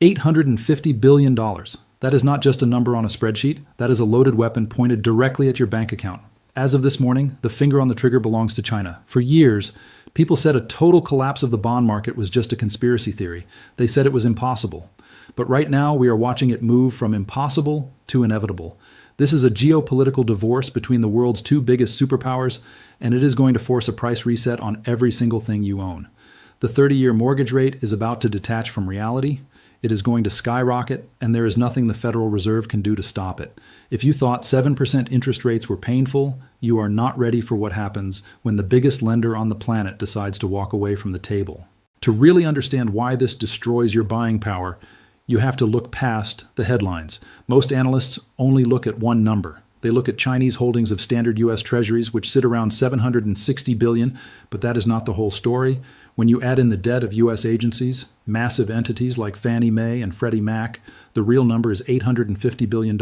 $850 billion. That is not just a number on a spreadsheet. That is a loaded weapon pointed directly at your bank account. As of this morning, the finger on the trigger belongs to China. For years, people said a total collapse of the bond market was just a conspiracy theory. They said it was impossible. But right now, we are watching it move from impossible to inevitable. This is a geopolitical divorce between the world's two biggest superpowers, and it is going to force a price reset on every single thing you own. The 30-year mortgage rate is about to detach from reality. It is going to skyrocket, and there is nothing the Federal Reserve can do to stop it. If you thought 7% interest rates were painful, you are not ready for what happens when the biggest lender on the planet decides to walk away from the table. To really understand why this destroys your buying power, you have to look past the headlines. Most analysts only look at one number. They look at Chinese holdings of standard U.S. treasuries, which sit around $760 billion, but that is not the whole story. When you add in the debt of U.S. agencies, massive entities like Fannie Mae and Freddie Mac, the real number is $850 billion.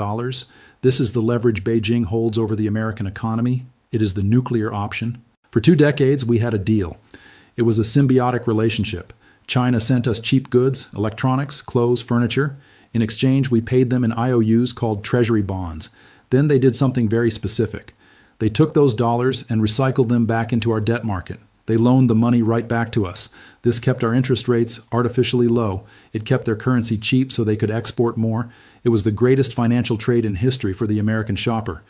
This is the leverage Beijing holds over the American economy. It is the nuclear option. For 2 decades, we had a deal. It was a symbiotic relationship. China sent us cheap goods, electronics, clothes, furniture. In exchange, we paid them in IOUs called treasury bonds. Then they did something very specific. They took those dollars and recycled them back into our debt market. They loaned the money right back to us. This kept our interest rates artificially low. It kept their currency cheap so they could export more. It was the greatest financial trade in history for the American shopper.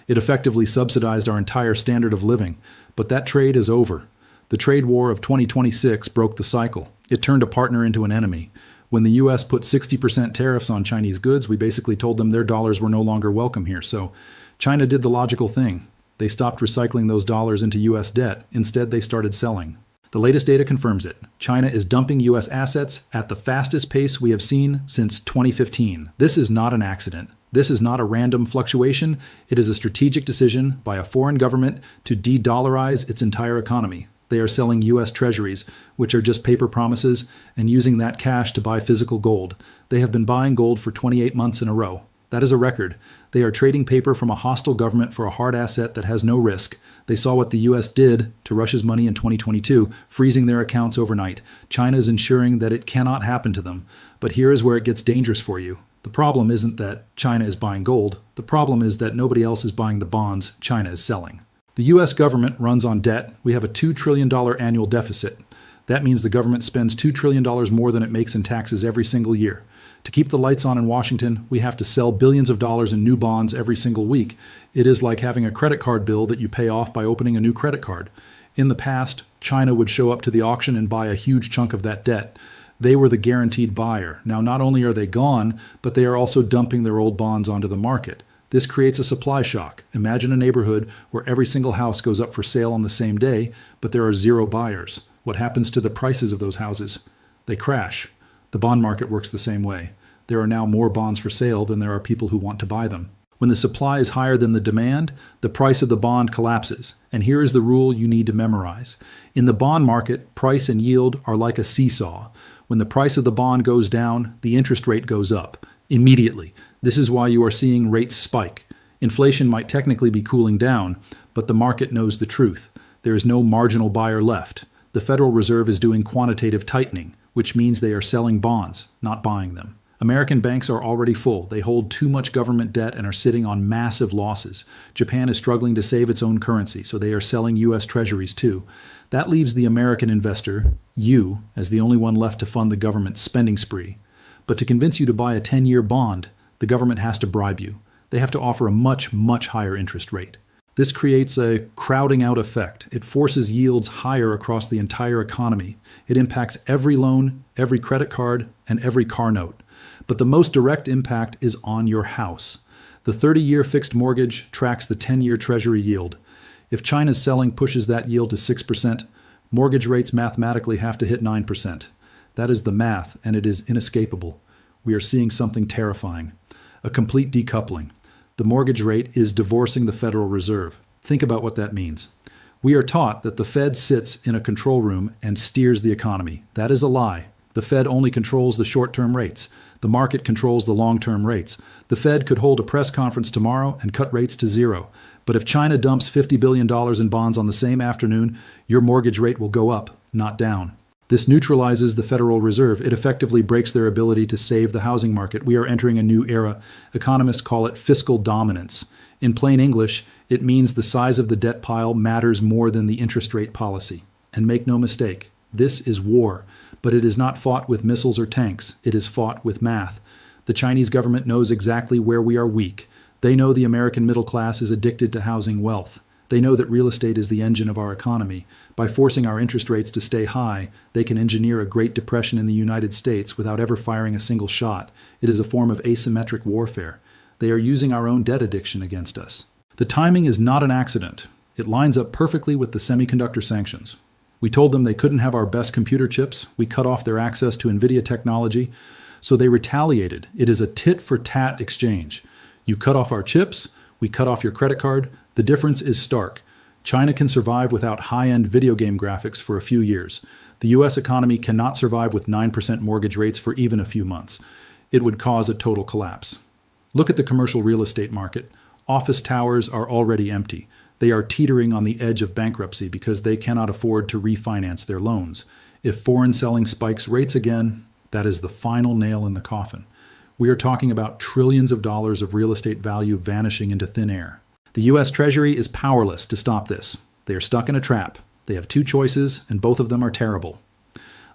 It effectively subsidized our entire standard of living. But that trade is over. The trade war of 2026 broke the cycle. It turned a partner into an enemy. When the U.S. put 60% tariffs on Chinese goods, we basically told them their dollars were no longer welcome here. So China did the logical thing. They stopped recycling those dollars into U.S. debt. Instead, they started selling. The latest data confirms it. China is dumping U.S. assets at the fastest pace we have seen since 2015. This is not an accident. This is not a random fluctuation. It is a strategic decision by a foreign government to de-dollarize its entire economy. They are selling U.S. treasuries, which are just paper promises, and using that cash to buy physical gold. They have been buying gold for 28 months in a row. That is a record. They are trading paper from a hostile government for a hard asset that has no risk. They saw what the U.S. did to Russia's money in 2022, freezing their accounts overnight. China is ensuring that it cannot happen to them. But here is where it gets dangerous for you. The problem isn't that China is buying gold. The problem is that nobody else is buying the bonds China is selling. The U.S. government runs on debt. We have a $2 trillion annual deficit. That means the government spends $2 trillion more than it makes in taxes every single year. To keep the lights on in Washington, we have to sell billions of dollars in new bonds every single week. It is like having a credit card bill that you pay off by opening a new credit card. In the past, China would show up to the auction and buy a huge chunk of that debt. They were the guaranteed buyer. Now, not only are they gone, but they are also dumping their old bonds onto the market. This creates a supply shock. Imagine a neighborhood where every single house goes up for sale on the same day, but there are 0 buyers. What happens to the prices of those houses? They crash. The bond market works the same way. There are now more bonds for sale than there are people who want to buy them. When the supply is higher than the demand, the price of the bond collapses. And here is the rule you need to memorize. In the bond market, price and yield are like a seesaw. When the price of the bond goes down, the interest rate goes up immediately. This is why you are seeing rates spike. Inflation might technically be cooling down, but the market knows the truth. There is no marginal buyer left. The Federal Reserve is doing quantitative tightening, which means they are selling bonds, not buying them. American banks are already full. They hold too much government debt and are sitting on massive losses. Japan is struggling to save its own currency, so they are selling U.S. treasuries too. That leaves the American investor, you, as the only one left to fund the government's spending spree. But to convince you to buy a 10-year bond, the government has to bribe you. They have to offer a much, much higher interest rate. This creates a crowding out effect. It forces yields higher across the entire economy. It impacts every loan, every credit card, and every car note. But the most direct impact is on your house. The 30-year fixed mortgage tracks the 10-year treasury yield. If China's selling pushes that yield to 6%, mortgage rates mathematically have to hit 9%. That is the math, and it is inescapable. We are seeing something terrifying. A complete decoupling. The mortgage rate is divorcing the Federal Reserve. Think about what that means. We are taught that the Fed sits in a control room and steers the economy. That is a lie. The Fed only controls the short-term rates. The market controls the long-term rates. The Fed could hold a press conference tomorrow and cut rates to 0. But if China dumps $50 billion in bonds on the same afternoon, your mortgage rate will go up, not down. This neutralizes the Federal Reserve. It effectively breaks their ability to save the housing market. We are entering a new era. Economists call it fiscal dominance. In plain English, it means the size of the debt pile matters more than the interest rate policy. And make no mistake, this is war. But it is not fought with missiles or tanks. It is fought with math. The Chinese government knows exactly where we are weak. They know the American middle class is addicted to housing wealth. They know that real estate is the engine of our economy. By forcing our interest rates to stay high, they can engineer a Great Depression in the United States without ever firing a single shot. It is a form of asymmetric warfare. They are using our own debt addiction against us. The timing is not an accident. It lines up perfectly with the semiconductor sanctions. We told them they couldn't have our best computer chips. We cut off their access to NVIDIA technology. So they retaliated. It is a tit-for-tat exchange. You cut off our chips, we cut off your credit card. The difference is stark. China can survive without high-end video game graphics for a few years. The U.S. economy cannot survive with 9% mortgage rates for even a few months. It would cause a total collapse. Look at the commercial real estate market. Office towers are already empty. They are teetering on the edge of bankruptcy because they cannot afford to refinance their loans. If foreign selling spikes rates again, that is the final nail in the coffin. We are talking about trillions of dollars of real estate value vanishing into thin air. The U.S. Treasury is powerless to stop this. They are stuck in a trap. They have two choices, and both of them are terrible.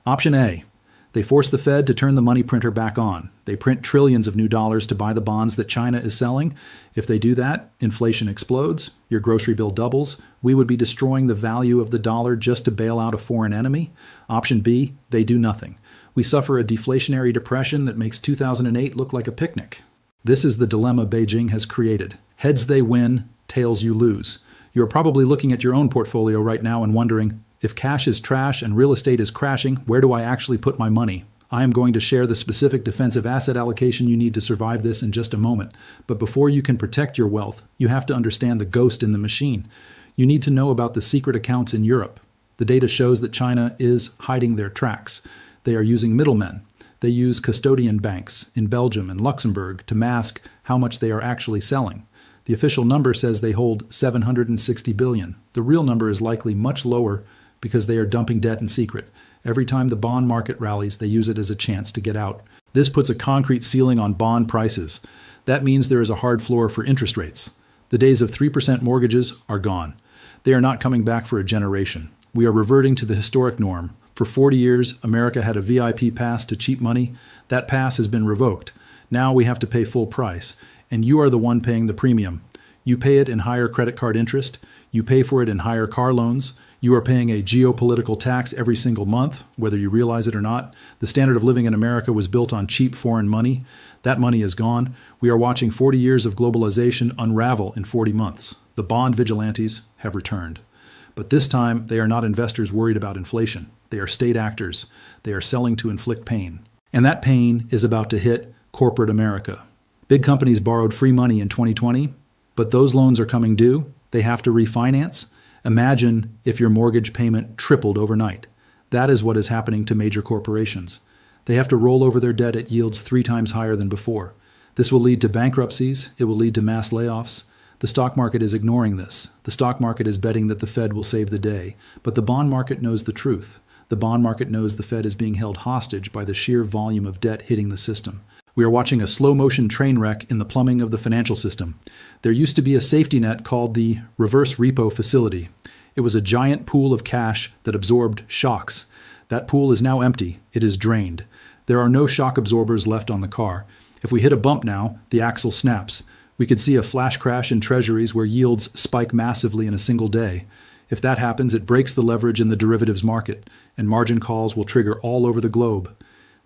Option A. They force the Fed to turn the money printer back on. They print trillions of new dollars to buy the bonds that China is selling. If they do that, inflation explodes, your grocery bill doubles. We would be destroying the value of the dollar just to bail out a foreign enemy. Option B. They do nothing. We suffer a deflationary depression that makes 2008 look like a picnic. This is the dilemma Beijing has created. Heads they win, tails you lose. You're probably looking at your own portfolio right now and wondering, if cash is trash and real estate is crashing, where do I actually put my money? I am going to share the specific defensive asset allocation you need to survive this in just a moment. But before you can protect your wealth, you have to understand the ghost in the machine. You need to know about the secret accounts in Europe. The data shows that China is hiding their tracks. They are using middlemen. They use custodian banks in Belgium and Luxembourg to mask how much they are actually selling. The official number says they hold $760 billion. The real number is likely much lower because they are dumping debt in secret. Every time the bond market rallies, they use it as a chance to get out. This puts a concrete ceiling on bond prices. That means there is a hard floor for interest rates. The days of 3% mortgages are gone. They are not coming back for a generation. We are reverting to the historic norm. For 40 years, America had a VIP pass to cheap money. That pass has been revoked. Now we have to pay full price. And you are the one paying the premium. You pay it in higher credit card interest. You pay for it in higher car loans. You are paying a geopolitical tax every single month, whether you realize it or not. The standard of living in America was built on cheap foreign money. That money is gone. We are watching 40 years of globalization unravel in 40 months. The bond vigilantes have returned. But this time, they are not investors worried about inflation. They are state actors. They are selling to inflict pain. And that pain is about to hit corporate America. Big companies borrowed free money in 2020, but those loans are coming due. They have to refinance. Imagine if your mortgage payment tripled overnight. That is what is happening to major corporations. They have to roll over their debt at yields 3 times higher than before. This will lead to bankruptcies. It will lead to mass layoffs. The stock market is ignoring this. The stock market is betting that the Fed will save the day. But the bond market knows the truth. The bond market knows the Fed is being held hostage by the sheer volume of debt hitting the system. We are watching a slow-motion train wreck in the plumbing of the financial system. There used to be a safety net called the reverse repo facility. It was a giant pool of cash that absorbed shocks. That pool is now empty. It is drained. There are no shock absorbers left on the car. If we hit a bump now, the axle snaps. We could see a flash crash in treasuries where yields spike massively in a single day. If that happens, it breaks the leverage in the derivatives market, and margin calls will trigger all over the globe.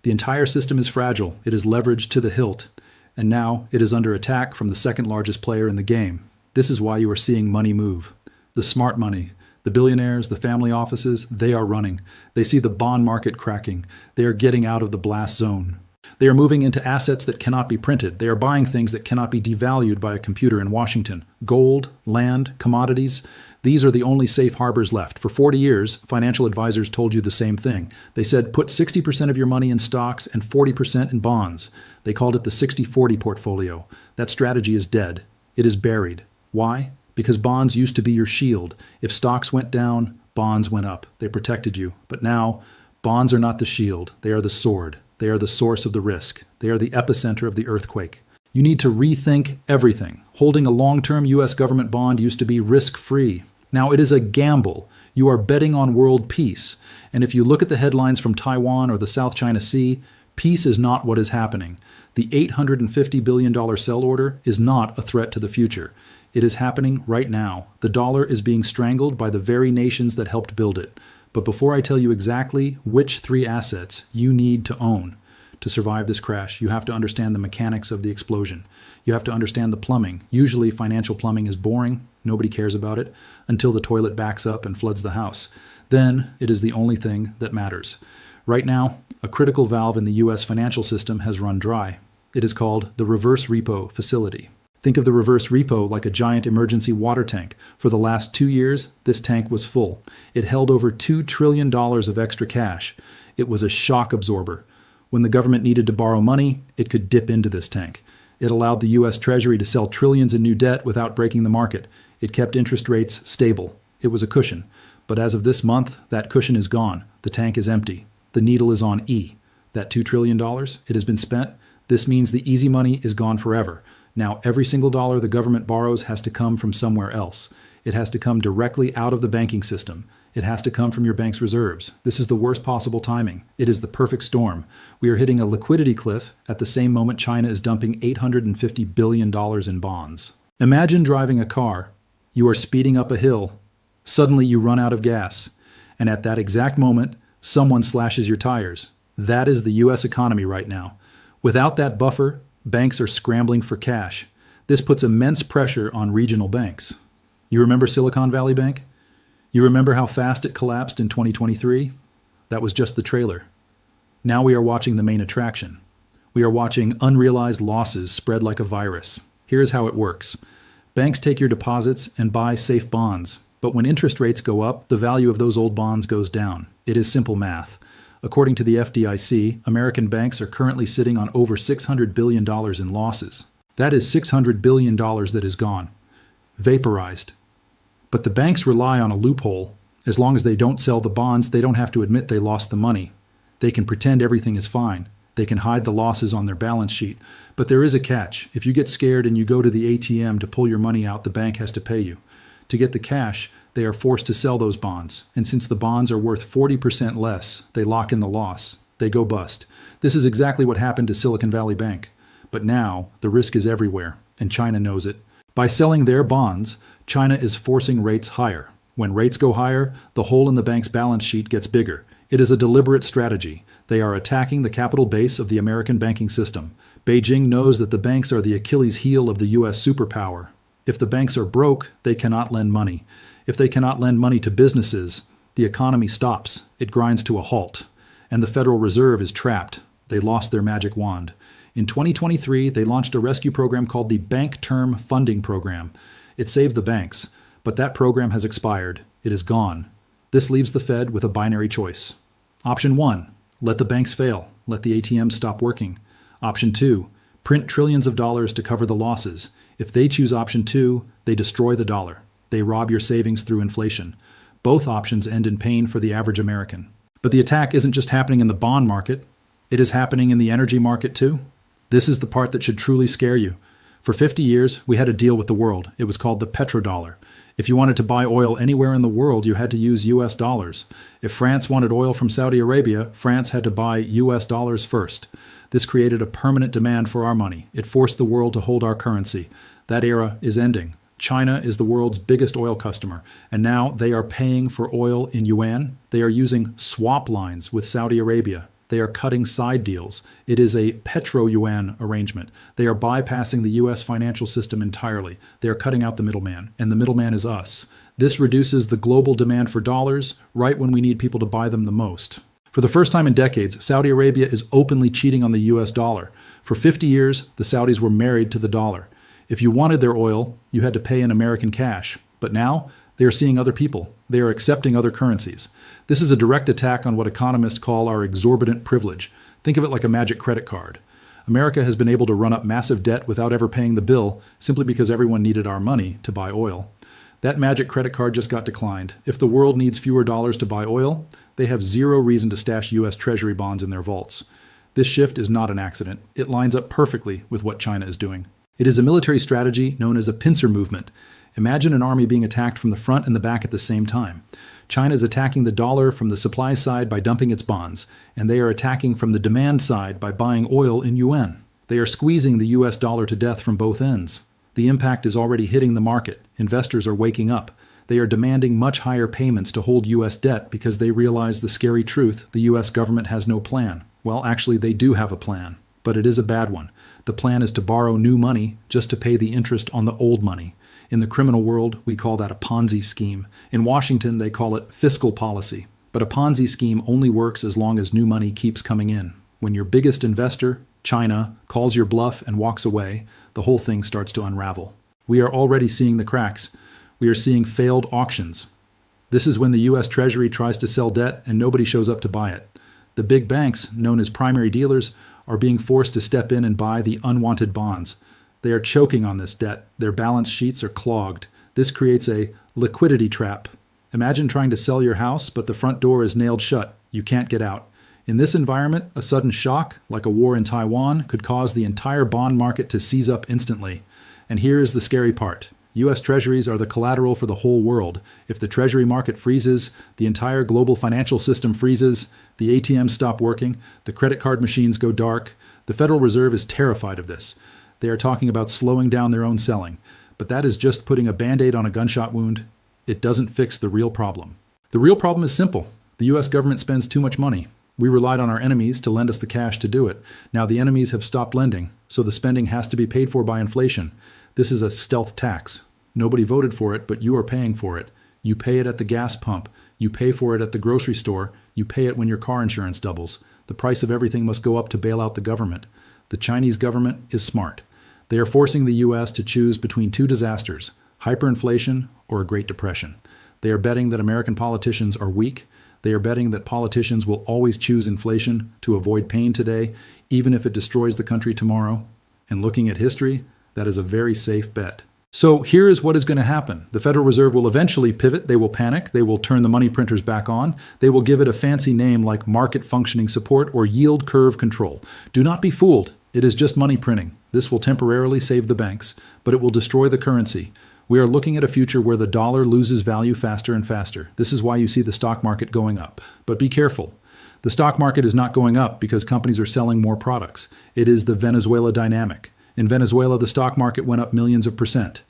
The entire system is fragile. It is leveraged to the hilt. And now it is under attack from the second largest player in the game. This is why you are seeing money move. The smart money, the billionaires, the family offices, they are running. They see the bond market cracking. They are getting out of the blast zone. They are moving into assets that cannot be printed. They are buying things that cannot be devalued by a computer in Washington. Gold, land, commodities. These are the only safe harbors left. For 40 years, financial advisors told you the same thing. They said put 60% of your money in stocks and 40% in bonds. They called it the 60-40 portfolio. That strategy is dead. It is buried. Why? Because bonds used to be your shield. If stocks went down, bonds went up. They protected you. But now, Bonds are not the shield, they are the sword. They are the source of the risk. They are the epicenter of the earthquake. You need to rethink everything. Holding a long-term U.S. government bond used to be risk-free. Now it is a gamble. You are betting on world peace. And if you look at the headlines from Taiwan or the South China Sea, peace is not what is happening. The $850 billion sell order is not a threat to the future. It is happening right now. The dollar is being strangled by the very nations that helped build it. But before I tell you exactly which three assets you need to own to survive this crash, you have to understand the mechanics of the explosion. You have to understand the plumbing. Usually financial plumbing is boring. Nobody cares about it until the toilet backs up and floods the house. Then it is the only thing that matters. Right now, a critical valve in the U.S. financial system has run dry. It is called the reverse repo facility. Think of the reverse repo like a giant emergency water tank. For the last 2 years, this tank was full. It held over $2 trillion of extra cash. It was a shock absorber. When the government needed to borrow money, it could dip into this tank. It allowed the U.S. Treasury to sell trillions in new debt without breaking the market. It kept interest rates stable. It was a cushion. But as of this month, that cushion is gone. The tank is empty. The needle is on E. That $2 trillion, it has been spent. This means the easy money is gone forever. Now, every single dollar the government borrows has to come from somewhere else. It has to come directly out of the banking system. It has to come from your bank's reserves. This is the worst possible timing. It is the perfect storm. We are hitting a liquidity cliff at the same moment China is dumping $850 billion in bonds. Imagine driving a car. You are speeding up a hill. Suddenly you run out of gas. And at that exact moment, someone slashes your tires. That is the U.S. economy right now. Without that buffer, banks are scrambling for cash. This puts immense pressure on regional banks. You remember Silicon Valley Bank? You remember how fast it collapsed in 2023? That was just the trailer. Now we are watching the main attraction. We are watching unrealized losses spread like a virus. Here's how it works. Banks take your deposits and buy safe bonds. But when interest rates go up, the value of those old bonds goes down. It is simple math. According to the FDIC, American banks are currently sitting on over $600 billion in losses. That is $600 billion that is gone. Vaporized. But the banks rely on a loophole. As long as they don't sell the bonds, they don't have to admit they lost the money. They can pretend everything is fine. They can hide the losses on their balance sheet. But there is a catch. If you get scared and you go to the ATM to pull your money out, the bank has to pay you. To get the cash, they are forced to sell those bonds. And since the bonds are worth 40% less, they lock in the loss. They go bust. This is exactly what happened to Silicon Valley Bank. But now, the risk is everywhere, and China knows it. By selling their bonds, China is forcing rates higher. When rates go higher, the hole in the bank's balance sheet gets bigger. It is a deliberate strategy. They are attacking the capital base of the American banking system. Beijing knows that the banks are the Achilles heel of the U.S. superpower. If the banks are broke, they cannot lend money. If they cannot lend money to businesses, the economy stops. It grinds to a halt. And the Federal Reserve is trapped. They lost their magic wand. In 2023, they launched a rescue program called the Bank Term Funding Program. It saved the banks, but that program has expired. It is gone. This leaves the Fed with a binary choice. Option 1, let the banks fail. Let the ATMs stop working. Option 2, print trillions of dollars to cover the losses. If they choose option 2, they destroy the dollar. They rob your savings through inflation. Both options end in pain for the average American. But the attack isn't just happening in the bond market. It is happening in the energy market too. This is the part that should truly scare you. For 50 years, we had a deal with the world. It was called the petrodollar. If you wanted to buy oil anywhere in the world, you had to use US dollars. If France wanted oil from Saudi Arabia, France had to buy US dollars first. This created a permanent demand for our money. It forced the world to hold our currency. That era is ending. China is the world's biggest oil customer, and now they are paying for oil in yuan. They are using swap lines with Saudi Arabia. They are cutting side deals. It is a petro-yuan arrangement. They are bypassing the U.S. financial system entirely. They are cutting out the middleman, and the middleman is us. This reduces the global demand for dollars right when we need people to buy them the most. For the first time in decades, Saudi Arabia is openly cheating on the U.S. dollar. For 50 years, the Saudis were married to the dollar. If you wanted their oil, you had to pay in American cash. But now, they are seeing other people. They are accepting other currencies. This is a direct attack on what economists call our exorbitant privilege. Think of it like a magic credit card. America has been able to run up massive debt without ever paying the bill simply because everyone needed our money to buy oil. That magic credit card just got declined. If the world needs fewer dollars to buy oil, They have zero reason to stash U.S. Treasury bonds in their vaults. This shift is not an accident. It lines up perfectly with what China is doing. It is a military strategy known as a pincer movement. Imagine an army being attacked from the front and the back at the same time. China is attacking the dollar from the supply side by dumping its bonds, and they are attacking from the demand side by buying oil in yuan. They are squeezing the U.S. dollar to death from both ends. The impact is already hitting the market. Investors are waking up. They are demanding much higher payments to hold U.S. debt because they realize the scary truth: the U.S. government has no plan. Well, actually, they do have a plan, but it is a bad one. The plan is to borrow new money just to pay the interest on the old money. In the criminal world, we call that a Ponzi scheme. In Washington, they call it fiscal policy. But a Ponzi scheme only works as long as new money keeps coming in. When your biggest investor, China, calls your bluff and walks away, the whole thing starts to unravel. We are already seeing the cracks. We are seeing failed auctions. This is when the U.S. Treasury tries to sell debt and nobody shows up to buy it. The big banks, known as primary dealers, are being forced to step in and buy the unwanted bonds. They are choking on this debt. Their balance sheets are clogged. This creates a liquidity trap. Imagine trying to sell your house, but the front door is nailed shut. You can't get out. In this environment, a sudden shock, like a war in Taiwan, could cause the entire bond market to seize up instantly. And here is the scary part. U.S. Treasuries are the collateral for the whole world. If the Treasury market freezes, the entire global financial system freezes, the ATMs stop working, the credit card machines go dark. The Federal Reserve is terrified of this. They are talking about slowing down their own selling. But that is just putting a Band-Aid on a gunshot wound. It doesn't fix the real problem. The real problem is simple. The U.S. government spends too much money. We relied on our enemies to lend us the cash to do it. Now the enemies have stopped lending, so the spending has to be paid for by inflation. This is a stealth tax. Nobody voted for it, but you are paying for it. You pay it at the gas pump. You pay for it at the grocery store. You pay it when your car insurance doubles. The price of everything must go up to bail out the government. The Chinese government is smart. They are forcing the U.S. to choose between two disasters: hyperinflation or a Great Depression. They are betting that American politicians are weak. They are betting that politicians will always choose inflation to avoid pain today, even if it destroys the country tomorrow. And looking at history, that is a very safe bet. So here is what is going to happen. The Federal Reserve will eventually pivot. They will panic. They will turn the money printers back on. They will give it a fancy name like market functioning support or yield curve control. Do not be fooled. It is just money printing. This will temporarily save the banks, but it will destroy the currency. We are looking at a future where the dollar loses value faster and faster. This is why you see the stock market going up. But be careful. The stock market is not going up because companies are selling more products. It is the Venezuela dynamic. In Venezuela, the stock market went up millions of %.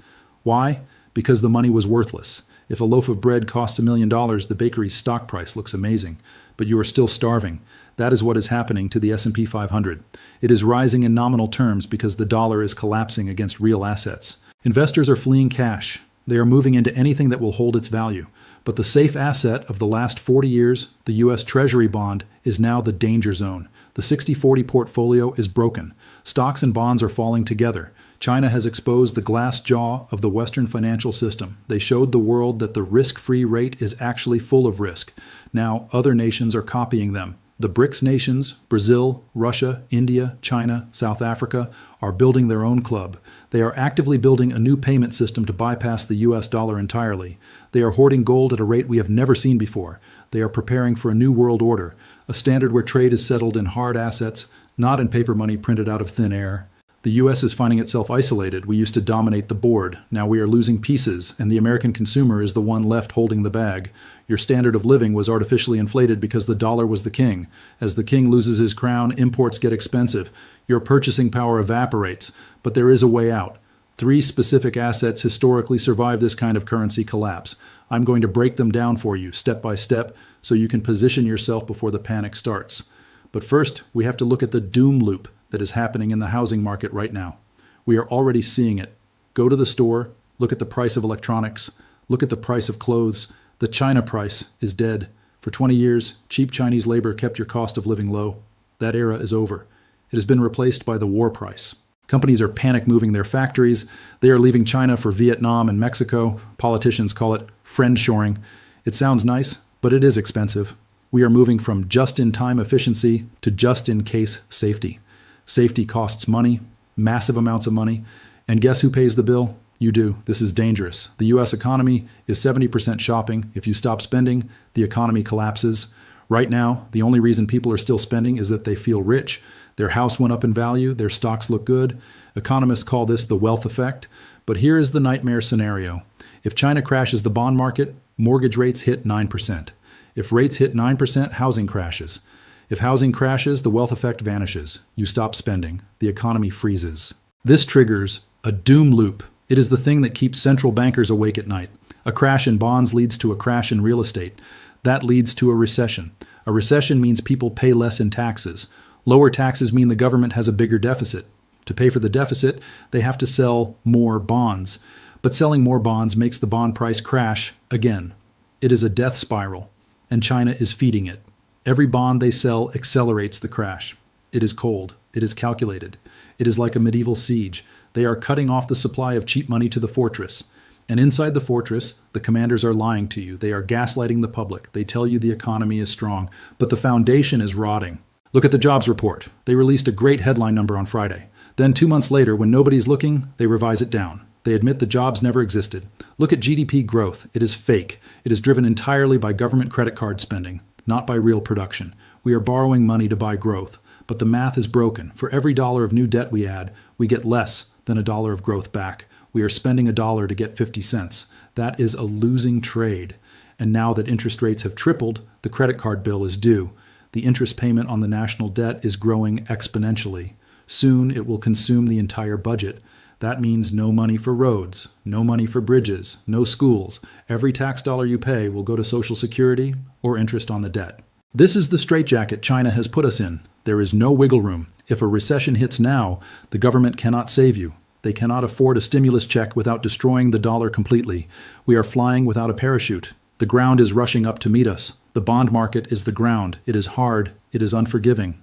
Why? Because the money was worthless. If a loaf of bread costs $1 million, the bakery's stock price looks amazing, but you are still starving. That is what is happening to the S&P 500. It is rising in nominal terms because the dollar is collapsing against real assets. Investors are fleeing cash. They are moving into anything that will hold its value. But the safe asset of the last 40 years, the U.S. Treasury bond, is now the danger zone. The 60-40 portfolio is broken. Stocks and bonds are falling together. China has exposed the glass jaw of the Western financial system. They showed the world that the risk-free rate is actually full of risk. Now, other nations are copying them. The BRICS nations, Brazil, Russia, India, China, South Africa, are building their own club. They are actively building a new payment system to bypass the U.S. dollar entirely. They are hoarding gold at a rate we have never seen before. They are preparing for a new world order, a standard where trade is settled in hard assets, not in paper money printed out of thin air. The U.S. is finding itself isolated. We used to dominate the board. Now we are losing pieces, and the American consumer is the one left holding the bag. Your standard of living was artificially inflated because the dollar was the king. As the king loses his crown, imports get expensive. Your purchasing power evaporates. But there is a way out. 3 specific assets historically survive this kind of currency collapse. I'm going to break them down for you, step by step, so you can position yourself before the panic starts. But first, we have to look at the doom loop that is happening in the housing market right now. We are already seeing it. Go to the store, look at the price of electronics, look at the price of clothes. The China price is dead. For 20 years, cheap Chinese labor kept your cost of living low. That era is over. It has been replaced by the war price. Companies are panic moving their factories. They are leaving China for Vietnam and Mexico. Politicians call it friendshoring. It sounds nice, but it is expensive. We are moving from just-in-time efficiency to just-in-case safety. Safety costs money, massive amounts of money, and guess who pays the bill? You do. This is dangerous. The U.S. economy is 70% shopping. If you stop spending, the economy collapses. Right now, the only reason people are still spending is that they feel rich. Their house went up in value, their stocks look good. Economists call this the wealth effect. But here is the nightmare scenario. If China crashes the bond market, mortgage rates hit 9%. If rates hit 9%, housing crashes. If housing crashes, the wealth effect vanishes. You stop spending. The economy freezes. This triggers a doom loop. It is the thing that keeps central bankers awake at night. A crash in bonds leads to a crash in real estate. That leads to a recession. A recession means people pay less in taxes. Lower taxes mean the government has a bigger deficit. To pay for the deficit, they have to sell more bonds. But selling more bonds makes the bond price crash again. It is a death spiral, and China is feeding it. Every bond they sell accelerates the crash. It is cold. It is calculated. It is like a medieval siege. They are cutting off the supply of cheap money to the fortress. And inside the fortress, the commanders are lying to you. They are gaslighting the public. They tell you the economy is strong, but the foundation is rotting. Look at the jobs report. They released a great headline number on Friday. Then 2 months later, when nobody's looking, they revise it down. They admit the jobs never existed. Look at GDP growth. It is fake. It is driven entirely by government credit card spending, not by real production. We are borrowing money to buy growth, but the math is broken. For every dollar of new debt we add, we get less than a dollar of growth back. We are spending a dollar to get 50 cents. That is a losing trade. And now that interest rates have tripled, the credit card bill is due. The interest payment on the national debt is growing exponentially. Soon it will consume the entire budget. That means no money for roads, no money for bridges, no schools. Every tax dollar you pay will go to Social Security or interest on the debt. This is the straitjacket China has put us in. There is no wiggle room. If a recession hits now, the government cannot save you. They cannot afford a stimulus check without destroying the dollar completely. We are flying without a parachute. The ground is rushing up to meet us. The bond market is the ground. It is hard. It is unforgiving.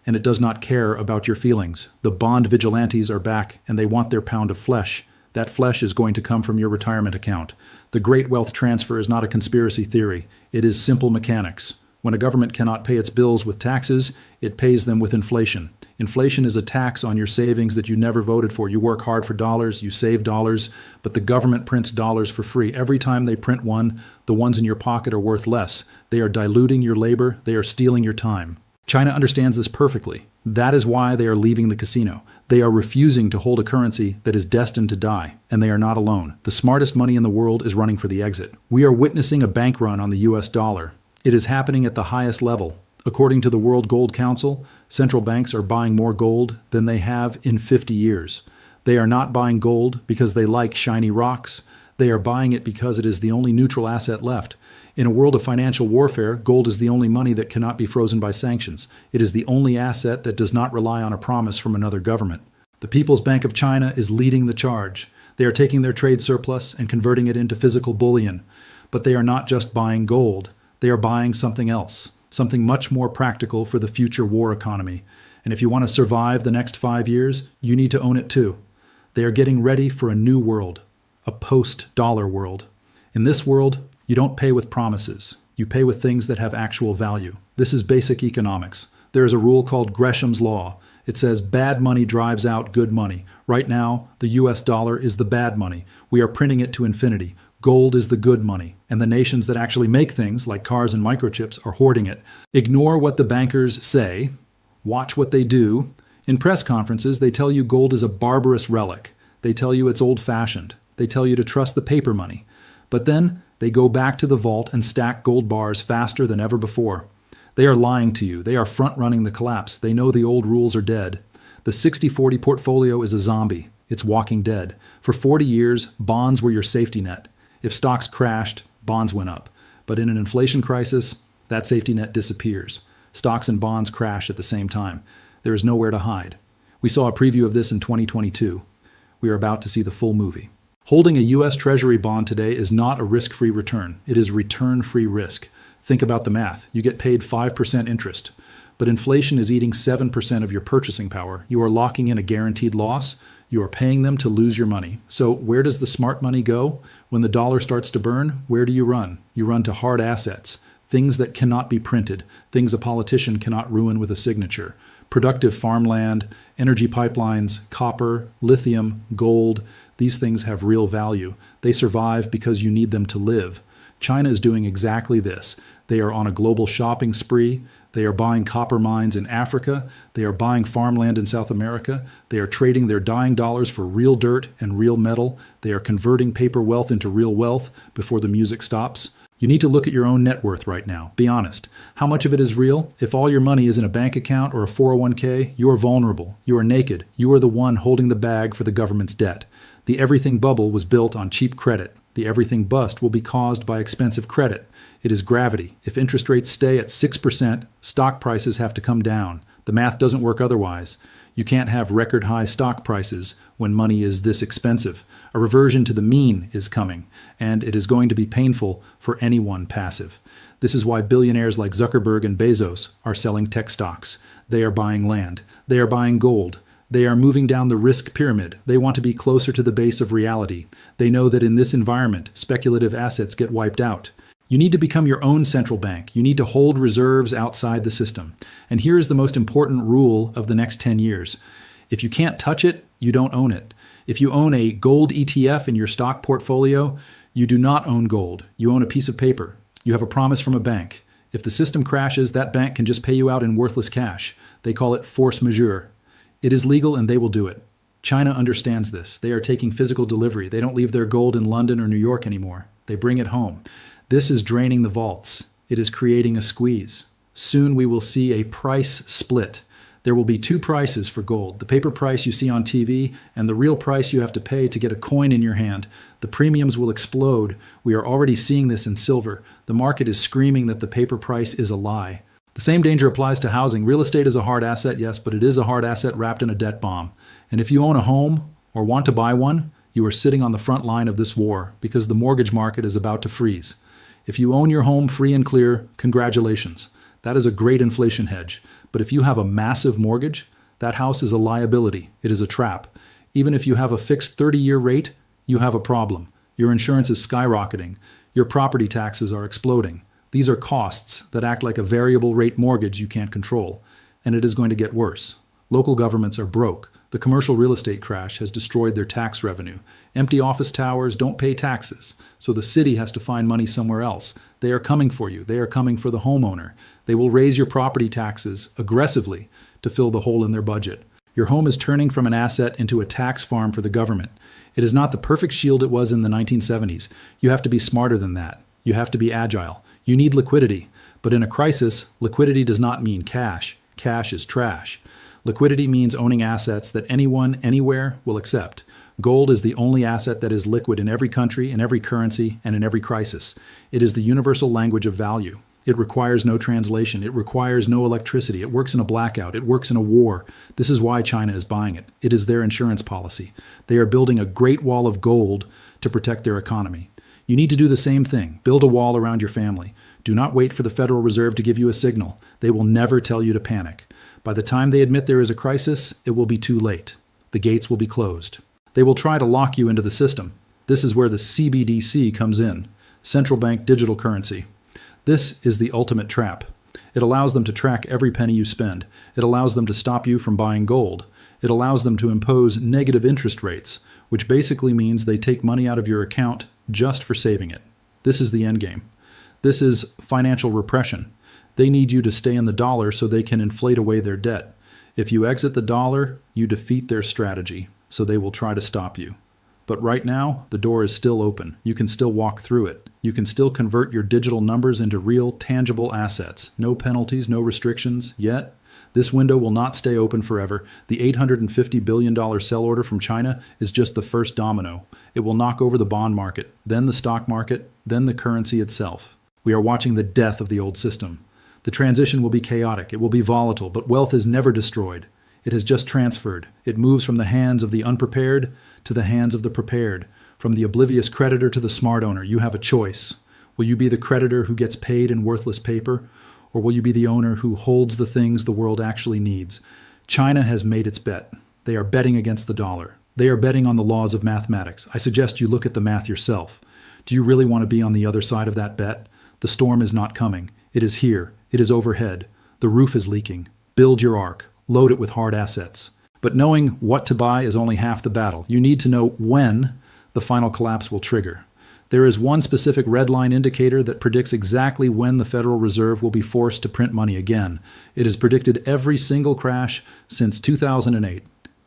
And it does not care about your feelings. The bond vigilantes are back, and they want their pound of flesh. That flesh is going to come from your retirement account. The great wealth transfer is not a conspiracy theory. It is simple mechanics. When a government cannot pay its bills with taxes, it pays them with inflation. Inflation is a tax on your savings that you never voted for. You work hard for dollars, you save dollars, but the government prints dollars for free. Every time they print one, the ones in your pocket are worth less. They are diluting your labor. They are stealing your time. China understands this perfectly. That is why they are leaving the casino. They are refusing to hold a currency that is destined to die, and they are not alone. The smartest money in the world is running for the exit. We are witnessing a bank run on the US dollar. It is happening at the highest level. According to the World Gold Council, central banks are buying more gold than they have in 50 years. They are not buying gold because they like shiny rocks. They are buying it because it is the only neutral asset left. In a world of financial warfare, gold is the only money that cannot be frozen by sanctions. It is the only asset that does not rely on a promise from another government. The People's Bank of China is leading the charge. They are taking their trade surplus and converting it into physical bullion. But they are not just buying gold. They are buying something else, something much more practical for the future war economy. And if you want to survive the next 5 years, you need to own it too. They are getting ready for a new world, a post-dollar world. In this world, you don't pay with promises. You pay with things that have actual value. This is basic economics. There is a rule called Gresham's Law. It says bad money drives out good money. Right now, the US dollar is the bad money. We are printing it to infinity. Gold is the good money. And the nations that actually make things, like cars and microchips, are hoarding it. Ignore what the bankers say. Watch what they do. In press conferences, they tell you gold is a barbarous relic. They tell you it's old-fashioned. They tell you to trust the paper money. But then they go back to the vault and stack gold bars faster than ever before. They are lying to you. They are front-running the collapse. They know the old rules are dead. The 60-40 portfolio is a zombie. It's walking dead. For 40 years, bonds were your safety net. If stocks crashed, bonds went up. But in an inflation crisis, that safety net disappears. Stocks and bonds crash at the same time. There is nowhere to hide. We saw a preview of this in 2022. We are about to see the full movie. Holding a U.S. Treasury bond today is not a risk-free return. It is return-free risk. Think about the math. You get paid 5% interest. But inflation is eating 7% of your purchasing power. You are locking in a guaranteed loss. You are paying them to lose your money. So where does the smart money go? When the dollar starts to burn, where do you run? You run to hard assets, things that cannot be printed, things a politician cannot ruin with a signature. Productive farmland, energy pipelines, copper, lithium, gold, these things have real value. They survive because you need them to live. China is doing exactly this. They are on a global shopping spree. They are buying copper mines in Africa. They are buying farmland in South America. They are trading their dying dollars for real dirt and real metal. They are converting paper wealth into real wealth before the music stops. You need to look at your own net worth right now. Be honest. How much of it is real? If all your money is in a bank account or a 401k, you are vulnerable. You are naked. You are the one holding the bag for the government's debt. The everything bubble was built on cheap credit. The everything bust will be caused by expensive credit. It is gravity. If interest rates stay at 6%, stock prices have to come down. The math doesn't work otherwise. You can't have record high stock prices when money is this expensive. A reversion to the mean is coming, and it is going to be painful for anyone passive. This is why billionaires like Zuckerberg and Bezos are selling tech stocks. They are buying land. They are buying gold. They are moving down the risk pyramid. They want to be closer to the base of reality. They know that in this environment, speculative assets get wiped out. You need to become your own central bank. You need to hold reserves outside the system. And here is the most important rule of the next 10 years. If you can't touch it, you don't own it. If you own a gold ETF in your stock portfolio, you do not own gold. You own a piece of paper. You have a promise from a bank. If the system crashes, that bank can just pay you out in worthless cash. They call it force majeure. It is legal and they will do it. China understands this. They are taking physical delivery. They don't leave their gold in London or New York anymore. They bring it home. This is draining the vaults. It is creating a squeeze. Soon we will see a price split. There will be two prices for gold, the paper price you see on TV and the real price you have to pay to get a coin in your hand. The premiums will explode. We are already seeing this in silver. The market is screaming that the paper price is a lie. The same danger applies to housing. Real estate is a hard asset, yes, but it is a hard asset wrapped in a debt bomb. And if you own a home or want to buy one, you are sitting on the front line of this war because the mortgage market is about to freeze. If you own your home free and clear, congratulations. That is a great inflation hedge. But if you have a massive mortgage, that house is a liability. It is a trap. Even if you have a fixed 30-year rate, you have a problem. Your insurance is skyrocketing. Your property taxes are exploding. These are costs that act like a variable rate mortgage you can't control. And it is going to get worse. Local governments are broke. The commercial real estate crash has destroyed their tax revenue. Empty office towers don't pay taxes, so the city has to find money somewhere else. They are coming for you. They are coming for the homeowner. They will raise your property taxes aggressively to fill the hole in their budget. Your home is turning from an asset into a tax farm for the government. It is not the perfect shield it was in the 1970s. You have to be smarter than that. You have to be agile. You need liquidity. But in a crisis, liquidity does not mean cash. Cash is trash. Liquidity means owning assets that anyone, anywhere will accept. Gold is the only asset that is liquid in every country, in every currency, and in every crisis. It is the universal language of value. It requires no translation. It requires no electricity. It works in a blackout. It works in a war. This is why China is buying it. It is their insurance policy. They are building a great wall of gold to protect their economy. You need to do the same thing. Build a wall around your family. Do not wait for the Federal Reserve to give you a signal. They will never tell you to panic. By the time they admit there is a crisis, it will be too late. The gates will be closed. They will try to lock you into the system. This is where the CBDC comes in, central bank digital currency. This is the ultimate trap. It allows them to track every penny you spend. It allows them to stop you from buying gold. It allows them to impose negative interest rates, which basically means they take money out of your account just for saving it. This is the end game. This is financial repression. They need you to stay in the dollar so they can inflate away their debt. If you exit the dollar, you defeat their strategy, so they will try to stop you. But right now, the door is still open. You can still walk through it. You can still convert your digital numbers into real, tangible assets. No penalties, no restrictions, yet. This window will not stay open forever. The $850 billion sell order from China is just the first domino. It will knock over the bond market, then the stock market, then the currency itself. We are watching the death of the old system. The transition will be chaotic. It will be volatile, but wealth is never destroyed. It has just transferred. It moves from the hands of the unprepared to the hands of the prepared. From the oblivious creditor to the smart owner, you have a choice. Will you be the creditor who gets paid in worthless paper, or will you be the owner who holds the things the world actually needs? China has made its bet. They are betting against the dollar. They are betting on the laws of mathematics. I suggest you look at the math yourself. Do you really want to be on the other side of that bet? The storm is not coming. It is here. It is overhead. The roof is leaking. Build your ark. Load it with hard assets. But knowing what to buy is only half the battle. You need to know when the final collapse will trigger. There is one specific red line indicator that predicts exactly when the Federal Reserve will be forced to print money again. It has predicted every single crash since 2008,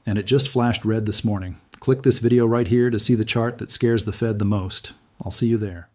and it just flashed red this morning. Click this video right here to see the chart that scares the Fed the most. I'll see you there.